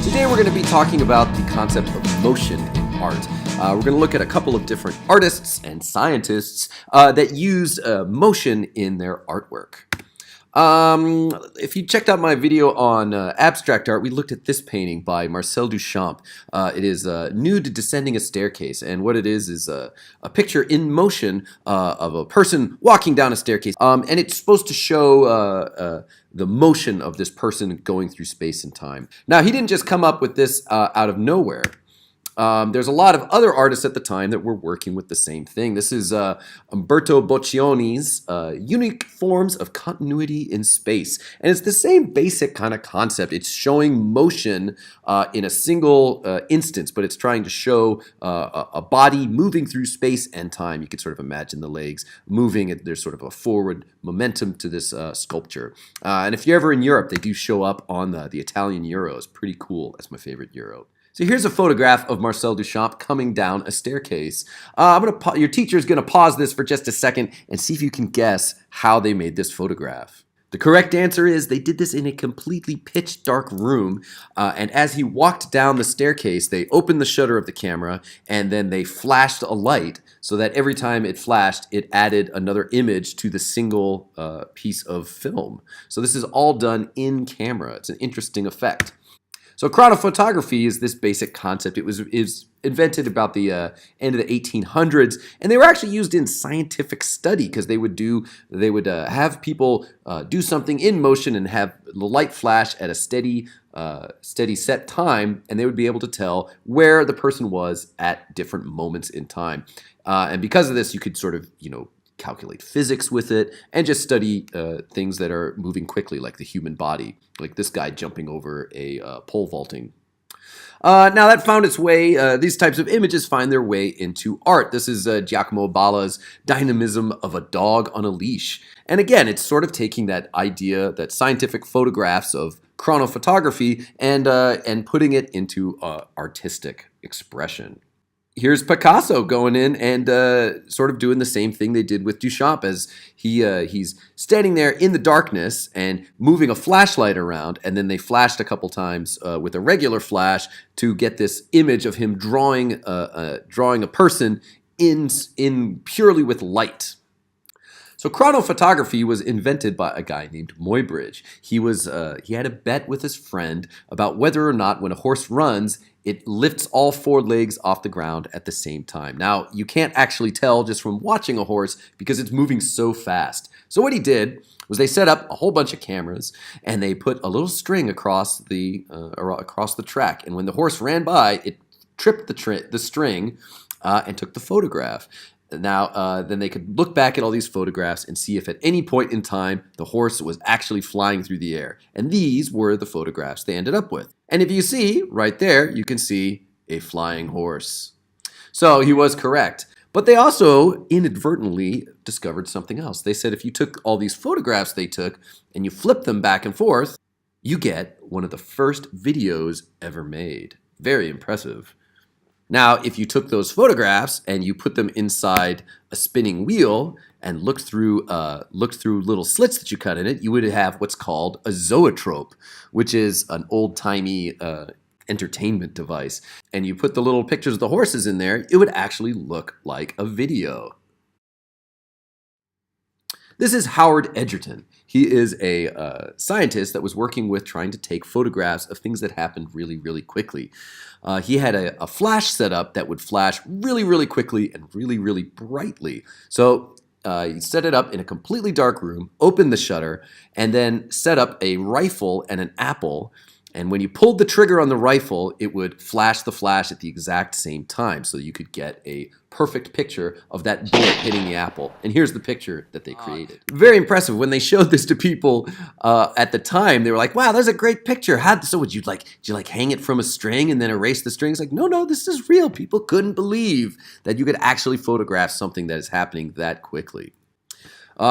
Today we're going to be talking about the concept of motion in art. We're going to look at a couple of different artists and scientists that use motion in their artwork. If you checked out my video on abstract art, we looked at this painting by Marcel Duchamp. It is Nude Descending a Staircase, and what it is a picture in motion of a person walking down a staircase, and it's supposed to show the motion of this person going through space and time. Now, he didn't just come up with this out of nowhere. There's a lot of other artists at the time that were working with the same thing. This is Umberto Boccioni's Unique Forms of Continuity in Space. And it's the same basic kind of concept. It's showing motion in a single instance, but it's trying to show a body moving through space and time. You can sort of imagine the legs moving. There's sort of a forward momentum to this sculpture. And if you're ever in Europe, they do show up on the Italian Euro. It's pretty cool. That's my favorite Euro. So here's a photograph of Marcel Duchamp coming down a staircase. Your teacher's going to pause this for just a second and see if you can guess how they made this photograph. The correct answer is they did this in a completely pitch dark room, and as he walked down the staircase, they opened the shutter of the camera and then they flashed a light so that every time it flashed, it added another image to the single piece of film. So this is all done in camera. It's an interesting effect. So chronophotography is this basic concept. It was invented about the end of the 1800s, and they were actually used in scientific study because they would have people do something in motion and have the light flash at a steady set time, and they would be able to tell where the person was at different moments in time. And because of this, you could sort of, calculate physics with it and just study things that are moving quickly, like the human body, like this guy jumping over a pole vaulting. Now that found its way, these types of images find their way into art. This is Giacomo Bhalla's Dynamism of a Dog on a Leash. And again, it's sort of taking that idea, that scientific photographs of chronophotography and putting it into artistic expression. Here's Picasso going in and sort of doing the same thing they did with Duchamp, as he's standing there in the darkness and moving a flashlight around, and then they flashed a couple times with a regular flash to get this image of him drawing a person in purely with light. So chronophotography was invented by a guy named Muybridge. He had a bet with his friend about whether or not when a horse runs, it lifts all four legs off the ground at the same time. Now, you can't actually tell just from watching a horse because it's moving so fast. So what he did was they set up a whole bunch of cameras and they put a little string across the track. And when the horse ran by, it tripped the string and took the photograph. Now, then they could look back at all these photographs and see if at any point in time the horse was actually flying through the air. And these were the photographs they ended up with. And if you see, right there, you can see a flying horse. So he was correct. But they also inadvertently discovered something else. They said if you took all these photographs they took and you flip them back and forth, you get one of the first videos ever made. Very impressive. Now, if you took those photographs and you put them inside a spinning wheel and looked through little slits that you cut in it, you would have what's called a zoetrope, which is an old-timey entertainment device. And you put the little pictures of the horses in there, it would actually look like a video. This is Howard Edgerton. He is a scientist that was working with trying to take photographs of things that happened really, really quickly. He had a flash setup that would flash really, really quickly and really, really brightly. So he set it up in a completely dark room, opened the shutter, and then set up a rifle and an apple. And when you pulled the trigger on the rifle, it would flash the flash at the exact same time, so you could get a perfect picture of that bullet hitting the apple. And here's the picture that they created. Very impressive. When they showed this to people at the time, they were like, "Wow, that's a great picture." So did you hang it from a string and then erase the strings? Like, no, this is real. People couldn't believe that you could actually photograph something that is happening that quickly.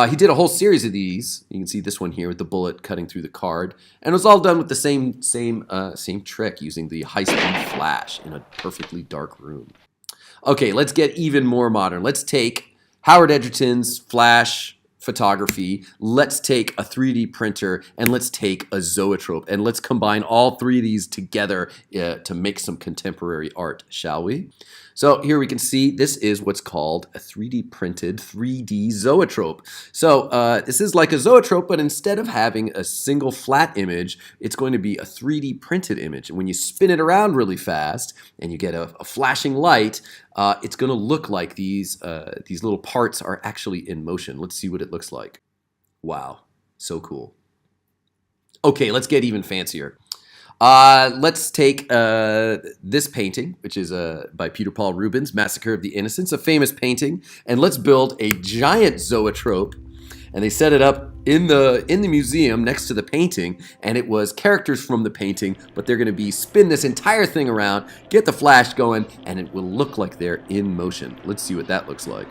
He did a whole series of these. You can see this one here with the bullet cutting through the card. And it was all done with the same trick, using the high-speed flash in a perfectly dark room. Okay, let's get even more modern. Let's take Howard Edgerton's flash photography, let's take a 3D printer and let's take a zoetrope and let's combine all three of these together to make some contemporary art, shall we? So here we can see this is what's called a 3D printed 3D zoetrope. So this is like a zoetrope, but instead of having a single flat image, it's going to be a 3D printed image. And when you spin it around really fast and you get a flashing light, it's going to look like these little parts are actually in motion. Let's see what it looks like. Wow, so cool. Okay, let's get even fancier. Let's take this painting, which is by Peter Paul Rubens, Massacre of the Innocents, a famous painting, and let's build a giant zoetrope. And they set it up in the museum next to the painting, and it was characters from the painting, but they're going to spin this entire thing around, get the flash going, and it will look like they're in motion. Let's see what that looks like.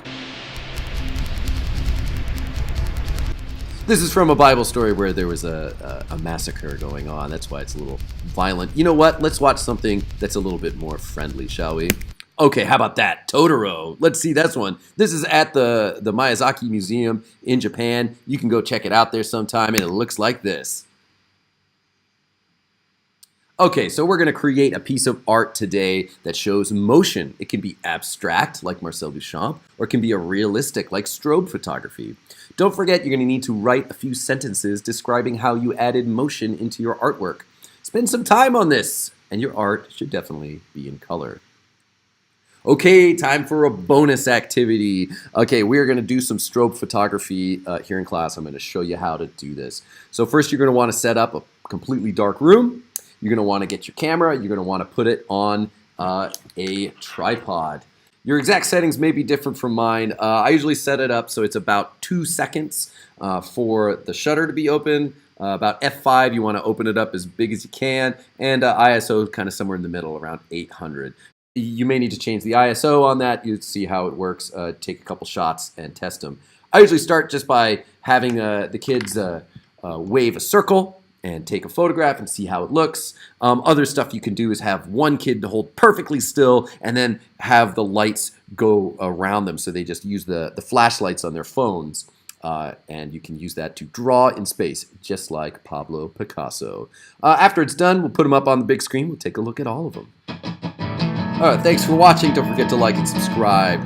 This is from a Bible story where there was a massacre going on. That's why it's a little violent. You know what? Let's watch something that's a little bit more friendly, shall we? Okay, how about that? Totoro. Let's see this one. This is at the Miyazaki Museum in Japan. You can go check it out there sometime, and it looks like this. Okay, so we're going to create a piece of art today that shows motion. It can be abstract, like Marcel Duchamp, or it can be a realistic, like strobe photography. Don't forget, you're going to need to write a few sentences describing how you added motion into your artwork. Spend some time on this, and your art should definitely be in color. Okay, time for a bonus activity. Okay, we're going to do some strobe photography here in class. I'm going to show you how to do this. So first, you're going to want to set up a completely dark room. You're going to want to get your camera. You're going to want to put it on a tripod. Your exact settings may be different from mine. I usually set it up so it's about 2 seconds for the shutter to be open. About F5, you want to open it up as big as you can. And ISO kind of somewhere in the middle, around 800. You may need to change the ISO on that. You'd see how it works. Take a couple shots and test them. I usually start just by having the kids wave a circle and take a photograph and see how it looks. Other stuff you can do is have one kid to hold perfectly still and then have the lights go around them. So they just use the flashlights on their phones. And you can use that to draw in space, just like Pablo Picasso. After it's done, we'll put them up on the big screen. We'll take a look at all of them. All right, thanks for watching. Don't forget to like and subscribe.